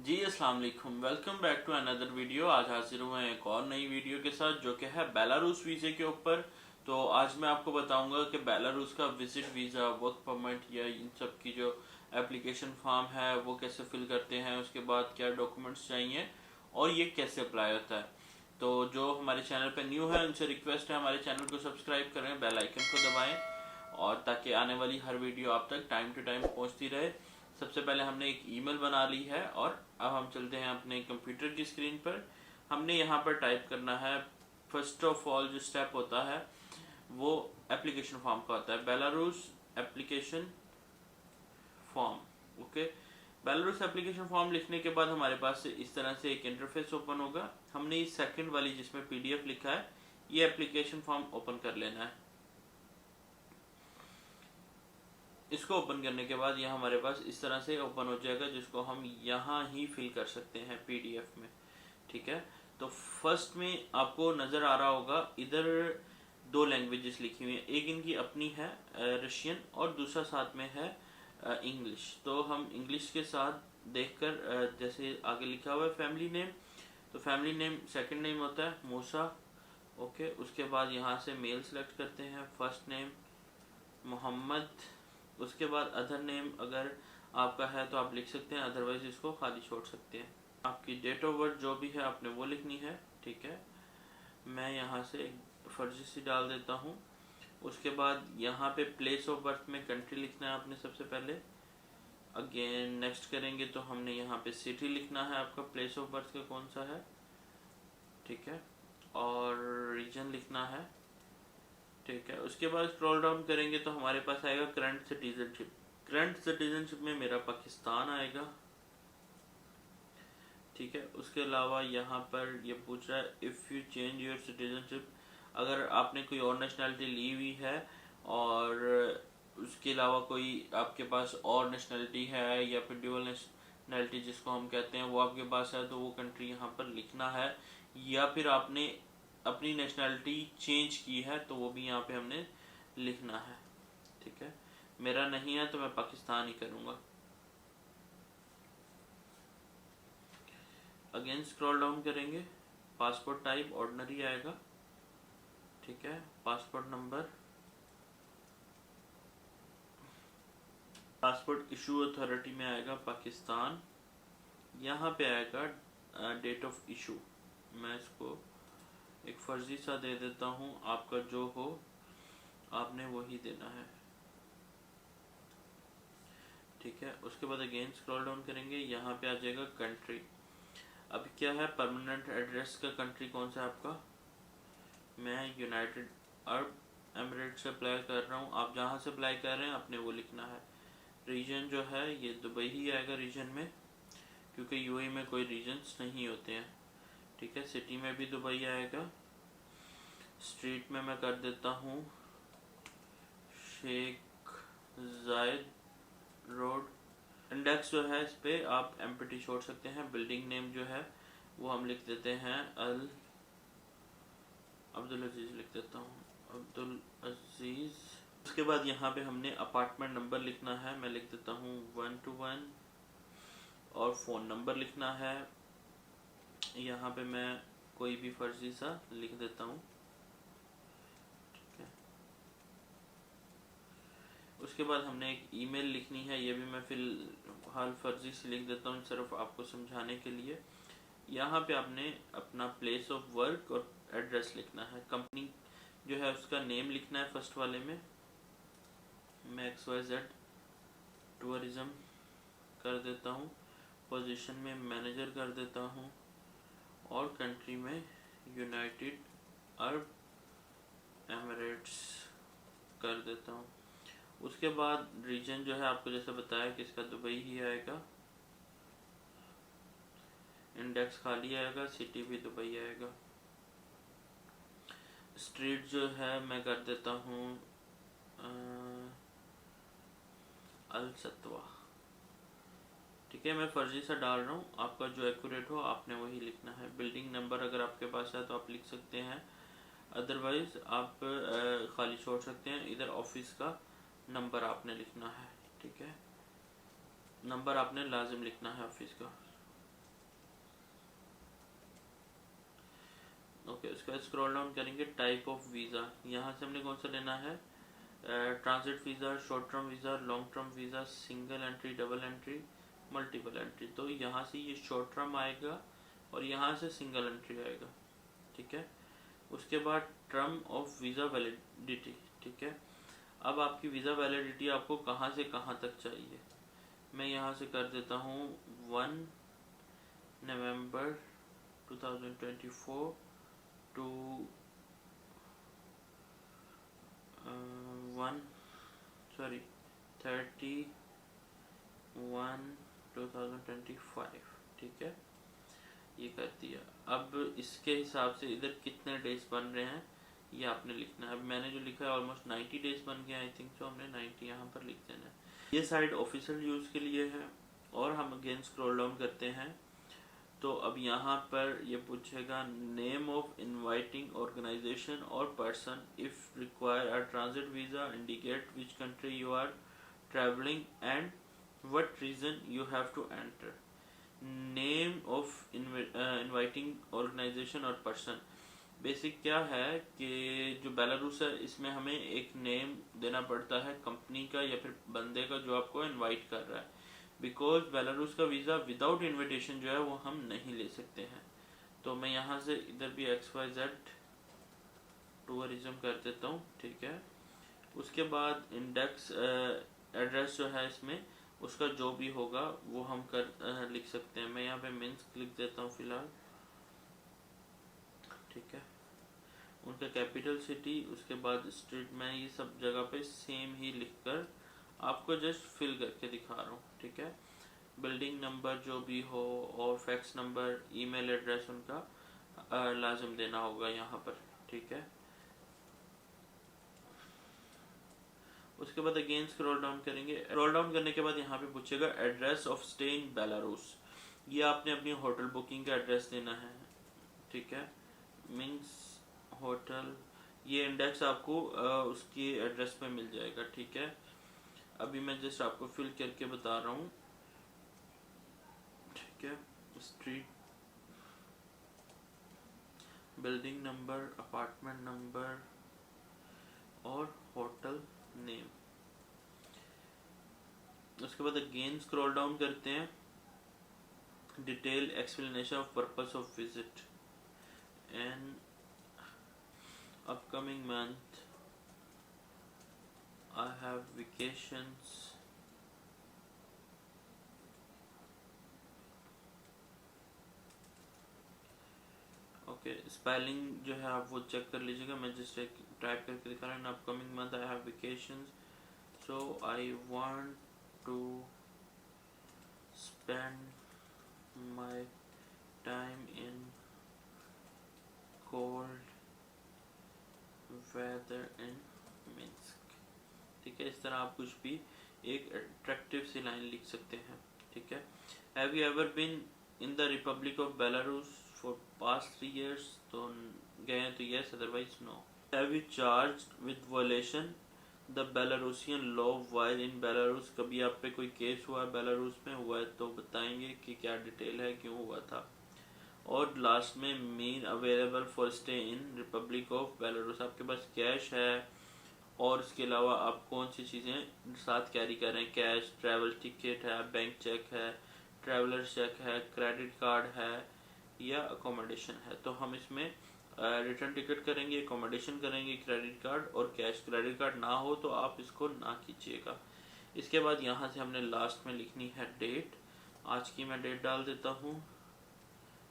जी अस्सलाम वालेकुम, welcome back to another video. आज हाजिर हुए हैं एक और नई वीडियो के साथ जो कि है बेलारूस वीज़े के ऊपर। तो आज मैं आपको बताऊंगा कि बेलारूस का विजिट वीज़ा, वर्क परमिट या इन सब की जो एप्लीकेशन फॉर्म है वो कैसे फिल करते हैं, उसके बाद क्या डॉक्यूमेंट्स चाहिए और ये कैसे अप्लाई होता है। तो जो हमारे चैनल पर न्यू है उनसे रिक्वेस्ट है हमारे चैनल को सब्सक्राइब करें, बेल आइकन को दबाएँ और ताकि आने वाली हर वीडियो आप तक टाइम टू टाइम पहुंचती रहे। सबसे पहले हमने एक ईमेल बना ली है और अब हम चलते हैं अपने कंप्यूटर की स्क्रीन पर। हमने यहाँ पर टाइप करना है, फर्स्ट ऑफ ऑल जो स्टेप होता है वो एप्लीकेशन फॉर्म का होता है, Belarus application form. Okay, Belarus application form लिखने के बाद हमारे पास इस तरह से एक इंटरफेस ओपन होगा। हमने इस सेकंड वाली जिसमें पीडीएफ लिखा है ये एप्लीकेशन फॉर्म ओपन कर लेना है। इसको ओपन करने के बाद यह हमारे पास इस तरह से ओपन हो जाएगा, जिसको हम यहाँ ही फिल कर सकते हैं पीडीएफ में। ठीक है, तो फर्स्ट में आपको नज़र आ रहा होगा इधर दो लैंग्वेजेस लिखी हुई हैं, एक इनकी अपनी है रशियन और दूसरा साथ में है इंग्लिश। तो हम इंग्लिश के साथ देखकर जैसे आगे लिखा हुआ है फैमिली नेम, तो फैमिली नेम सेकंड नेम होता है मूसा। ओके, उसके बाद यहाँ से मेल सेलेक्ट करते हैं, फर्स्ट नेम मोहम्मद। उसके बाद अदर नेम अगर आपका है तो आप लिख सकते हैं, अदरवाइज इसको खाली छोड़ सकते हैं। आपकी डेट ऑफ बर्थ जो भी है आपने वो लिखनी है। ठीक है, मैं यहाँ से फर्जी सी डाल देता हूँ। उसके बाद यहाँ पे प्लेस ऑफ बर्थ में कंट्री लिखना है आपने सबसे पहले। अगेन नेक्स्ट करेंगे तो हमने यहाँ पे सिटी लिखना है, आपका प्लेस ऑफ बर्थ का कौन सा है। ठीक है, और रीजन लिखना है। ठीक है, उसके बाद स्क्रॉल डाउन करेंगे तो हमारे पास आएगा करंट सिटीजनशिप। करंट सिटीजनशिप में मेरा पाकिस्तान आएगा। ठीक है, उसके अलावा यहाँ पर ये पूछ रहा है if you change your citizenship, अगर आपने कोई और नेशनैलिटी ली हुई है और उसके अलावा कोई आपके पास और नेशनैलिटी है या फिर ड्यूअल नेशनैलिटी जिसको हम कहते हैं वो आपके पास है, तो वो कंट्री यहाँ पर लिखना है। या फिर आपने अपनी नेशनैलिटी चेंज की है तो वो भी यहाँ पे हमने लिखना है। ठीक है, मेरा नहीं है तो मैं पाकिस्तान ही करूँगा। अगेन स्क्रॉल डाउन करेंगे, पासपोर्ट टाइप ऑर्डिनरी आएगा। ठीक है, passport number, passport issue authority में आएगा पाकिस्तान। यहाँ पे आएगा डेट ऑफ इशू, मैं इसको एक फर्जी सा दे देता हूँ, आपका जो हो आपने वही देना है। ठीक है, उसके बाद अगेन स्क्रॉल डाउन करेंगे, यहाँ पे आ जाएगा कंट्री। अब क्या है, परमानेंट एड्रेस का कंट्री कौन सा है आपका। मैं यूनाइटेड अरब एमिरेट से अप्लाई कर रहा हूँ, आप जहाँ से अप्लाई कर रहे हैं आपने वो लिखना है। रीजन जो है ये दुबई ही आएगा रीजन में, क्योंकि यूएई में कोई रीजन्स नहीं होते हैं। ठीक है, सिटी में भी दुबई आएगा। स्ट्रीट में मैं कर देता हूँ शेख जायद रोड। इंडेक्स जो है इस पर आप एम्प्टी छोड़ सकते हैं। बिल्डिंग नेम जो है वो हम लिख देते हैं अब्दुल अजीज़ लिख देता हूँ, अब्दुल अजीज़। उसके बाद यहाँ पे हमने अपार्टमेंट नंबर लिखना है, मैं लिख देता हूँ 121 और फ़ोन नंबर लिखना है। यहाँ पे मैं कोई भी फर्जी सा लिख देता हूँ। ठीक है, उसके बाद हमने एक ईमेल लिखनी है, ये भी मैं फिलहाल फर्जी से लिख देता हूँ सिर्फ आपको समझाने के लिए। यहाँ पे आपने अपना प्लेस ऑफ वर्क और एड्रेस लिखना है। कंपनी जो है उसका नेम लिखना है फर्स्ट वाले में, मैं XYZ टूरिज्म कर देता हूँ। पोजीशन में मैनेजर कर देता हूँ और कंट्री में यूनाइटेड अरब एमिरेट्स कर देता हूँ। उसके बाद रीजन जो है आपको जैसे बताया कि इसका दुबई ही आएगा। इंडेक्स खाली आएगा, सिटी भी दुबई आएगा। स्ट्रीट जो है मैं कर देता हूँ अल सत्वा। ठीक है, मैं फर्जी सा डाल रहा हूँ, आपका जो एक्यूरेट हो आपने वही लिखना है। बिल्डिंग नंबर अगर आपके पास है तो आप लिख सकते हैं, अदरवाइज आप खाली छोड़ सकते हैं। इधर ऑफिस का नंबर आपने लिखना है। ठीक है, नंबर आपने लाजिम लिखना है ऑफिस का। ओके, उसके बाद स्क्रॉल डाउन करेंगे, टाइप ऑफ वीज़ा, यहाँ से हमने कौन सा लेना है, transit visa, short term visa, long term visa, single entry, double entry, multiple entry. तो यहाँ से ये शॉर्ट टर्म आएगा और यहाँ से सिंगल एंट्री आएगा, ठीक है। उसके बाद टर्म ऑफ वीज़ा वैलिडिटी, ठीक है। अब आपकी वीज़ा वैलिडिटी आपको कहाँ से कहाँ तक चाहिए, मैं यहाँ से कर देता हूँ 1 नवंबर 2024 टू 31/2025, ठीक है, ये कर दिया। अब इसके हिसाब से इधर कितने डेज बन रहे हैं ये आपने लिखना है। अब मैंने जो लिखा है ऑलमोस्ट 90 डेज बन गया आई थिंक, तो हमने 90 यहाँ पर लिख देना है। ये साइड ऑफिशियल यूज़ के लिए है। और हम अगेन स्क्रॉल डाउन करते हैं तो अब यहाँ पर ये पूछेगा नेम ऑफ इनवाइटिंग ऑर्गेनाइजेशन और person, if require a transit visa indicate which country you are travelling and what reason you have to enter. Name of inviting organisation और पर्सन, बेसिक क्या है कि जो बेलारूस है इसमें हमें एक नेम देना पड़ता है कंपनी का या फिर बंदे का जो आपको इनवाइट कर रहा है, बिकॉज बेलारूस का वीज़ा विदाउट इनविटेशन जो है वो हम नहीं ले सकते हैं। तो मैं यहाँ से इधर भी XYZ टूरिज्म कर देता हूँ, ठीक है। उसके बाद इंडेक्स एड्रेस जो है इसमें उसका जो भी होगा वो हम लिख सकते हैं। मैं यहाँ पे मिन्स्क लिख देता हूँ फिलहाल, ठीक है। उनका कैपिटल सिटी, उसके बाद स्ट्रीट, मैं ये सब जगह पे सेम ही लिखकर आपको जस्ट फिल करके दिखा रहा हूँ, ठीक है। बिल्डिंग नंबर जो भी हो और फैक्स नंबर, ईमेल एड्रेस उनका लाजिम देना होगा यहाँ पर, ठीक है। उसके बाद अगेन स्क्रॉल डाउन करेंगे। स्क्रॉल डाउन करने के बाद यहाँ पे पूछेगा address of stay in Belarus, ये आपने अपनी होटल बुकिंग का एड्रेस देना है, ठीक है। मीन्स होटल, ये इंडेक्स आपको उसकी एड्रेस पे मिल जाएगा, ठीक है। अभी मैं जस्ट आपको फिल करके बता रहा हूँ, ठीक है। Street, building number, apartment number और होटल नेम। उसके बाद अगेन स्क्रॉल डाउन करते हैं, detail explanation of purpose of visit and upcoming month I have vacations, okay. Spelling जो है आप वो चेक कर लीजिएगा, मैं जस्ट एक टाइप करके दिखा रहा हूँ। Upcoming month I have vacations, so I want to spend my time in cold weather in Minsk, ठीक है। इस तरह आप कुछ भी एक अट्रैक्टिव सी लाइन लिख सकते हैं, ठीक है। Have you ever been in the Republic of Belarus for past 3 years, तो गए हैं तो yes, otherwise no. Have you charged with violation the Belarusian law while in Belarus, कभी आप पे कोई केस हुआ है बेलारूस में, हुआ है तो बताएंगे कि क्या डिटेल है, क्यों हुआ था। और लास्ट में mean available for stay in Republic of Belarus, आपके पास कैश है और इसके अलावा आप कौन सी चीज़ें साथ कैरी कर रहे हैं, कैश, ट्रैवल टिकट है, बैंक चेक है, ट्रैवलर चेक है, क्रेडिट कार्ड है या अकोमोडेशन है। तो हम इसमें रिटर्न टिकट करेंगे, अकोमोडेशन करेंगे, क्रेडिट कार्ड और कैश। क्रेडिट कार्ड ना हो तो आप इसको ना कीजिएगा। इसके बाद यहाँ से हमने लास्ट में लिखनी है डेट, आज की मैं डेट डाल देता हूँ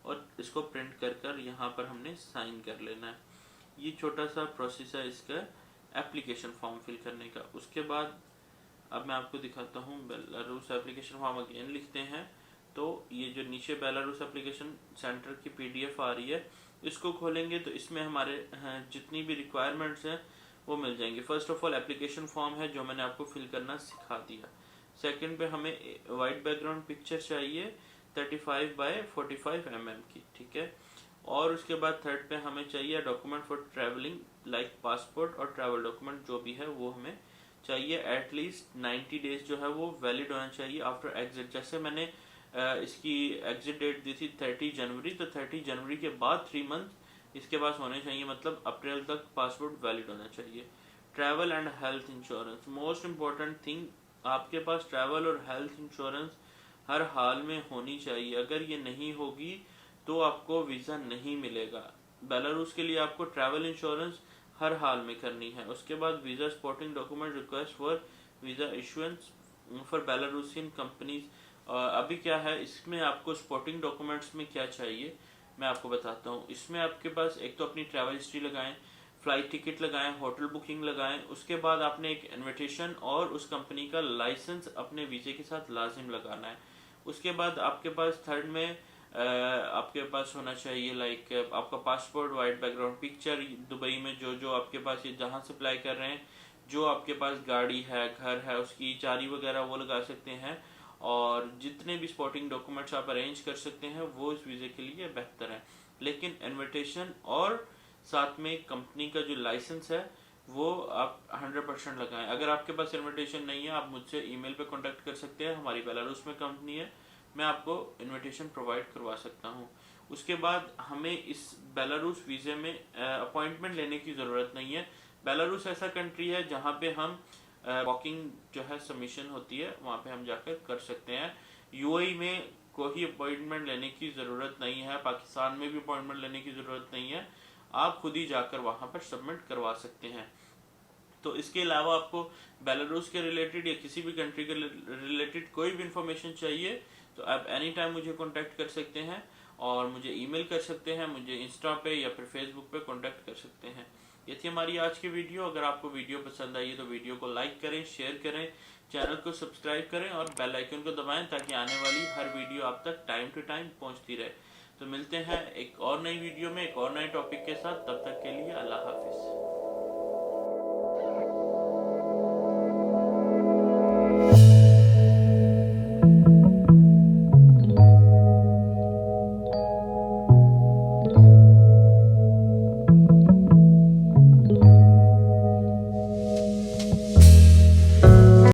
और इसको प्रिंट कर कर यहाँ पर हमने साइन कर लेना है। ये छोटा सा प्रोसेस है इसका एप्लीकेशन फॉर्म फिल करने का। उसके बाद अब मैं आपको दिखाता हूँ बेलारूस एप्लीकेशन फॉर्म अगेन लिखते हैं। तो ये जो नीचे बेलारूस एप्लीकेशन सेंटर की PDF आ रही है, इसको खोलेंगे तो इसमें हमारे जितनी भी रिक्वायरमेंट्स हैं वो मिल जाएंगे। First of all application form है जो मैंने आपको फिल करना सिखा दिया। सेकंड पे हमें वाइट बैकग्राउंड पिक्चर चाहिए 35x45 mm की, ठीक है। और उसके बाद थर्ड पे हमें चाहिए document for travelling like passport और ट्रैवल डॉक्यूमेंट जो भी है वो हमें चाहिए। एटलीस्ट 90 डेज जो है वो वैलिड होना चाहिए आफ्टर एग्जिट। जैसे मैंने इसकी एग्जिट डेट दी थी 30 जनवरी, तो 30 जनवरी के बाद 3 मंथ इसके पास होने चाहिए, मतलब अप्रैल तक पासपोर्ट वैलिड होना चाहिए। Travel and health insurance, most important thing, आपके पास ट्रैवल और हेल्थ इंश्योरेंस हर हाल में होनी चाहिए। अगर ये नहीं होगी तो आपको वीज़ा नहीं मिलेगा। बेलारूस के लिए आपको ट्रैवल इंश्योरेंस हर हाल में करनी है। उसके बाद visa supporting document request for visa issuance for Belarusian companies. अभी क्या है, इसमें आपको सपोर्टिंग डॉक्यूमेंट्स में क्या चाहिए मैं आपको बताता हूँ। इसमें आपके पास एक तो अपनी ट्रैवल हिस्ट्री लगाएं, फ्लाइट टिकट लगाएं, होटल बुकिंग लगाएं, उसके बाद आपने एक इनविटेशन और उस कंपनी का लाइसेंस अपने वीज़े के साथ लाजिम लगाना है। उसके बाद आपके पास थर्ड में आपके पास होना चाहिए लाइक आपका passport, white background picture, Dubai में जो जो आपके पास ये जहाँ से अप्लाई कर रहे हैं, जो आपके पास गाड़ी है, घर है, उसकी चारी वगैरह वो लगा सकते हैं। और जितने भी सपोर्टिंग डॉक्यूमेंट्स आप अरेंज कर सकते हैं वो इस वीज़े के लिए बेहतर है। लेकिन इनविटेशन और साथ में कंपनी का जो लाइसेंस है वो आप 100% लगाएं। अगर आपके पास इनविटेशन नहीं है, आप मुझसे ईमेल पे कांटेक्ट कर सकते हैं। हमारी बेलारूस में कंपनी है, मैं आपको इनविटेशन प्रोवाइड करवा सकता हूँ। उसके बाद हमें इस बेलारूस वीज़े में अपॉइंटमेंट लेने की ज़रूरत नहीं है। बेलारूस ऐसा कंट्री है जहाँ पे हम वॉकिंग जो है सबमिशन होती है, वहाँ पे हम जाकर कर सकते हैं। यूएई में कोई अपॉइंटमेंट लेने की ज़रूरत नहीं है, पाकिस्तान में भी अपॉइंटमेंट लेने की ज़रूरत नहीं है, आप खुद ही जाकर वहाँ पर सबमिट करवा सकते हैं। तो इसके अलावा आपको बेलारूस के रिलेटेड या किसी भी कंट्री के रिलेटेड कोई भी इंफॉर्मेशन चाहिए तो आप एनी टाइम मुझे कांटेक्ट कर सकते हैं और मुझे ईमेल कर सकते हैं, मुझे इंस्टा पे या फिर फेसबुक पे कांटेक्ट कर सकते हैं। ये थी हमारी आज की वीडियो। अगर आपको वीडियो पसंद आई है तो वीडियो को लाइक करें, शेयर करें, चैनल को सब्सक्राइब करें और बेल आइकन को दबाएं ताकि आने वाली हर वीडियो आप तक टाइम टू टाइम पहुंचती रहे। तो मिलते हैं एक और नई वीडियो में एक और नए टॉपिक के साथ, तब तक के लिए अल्लाह हाफिज़।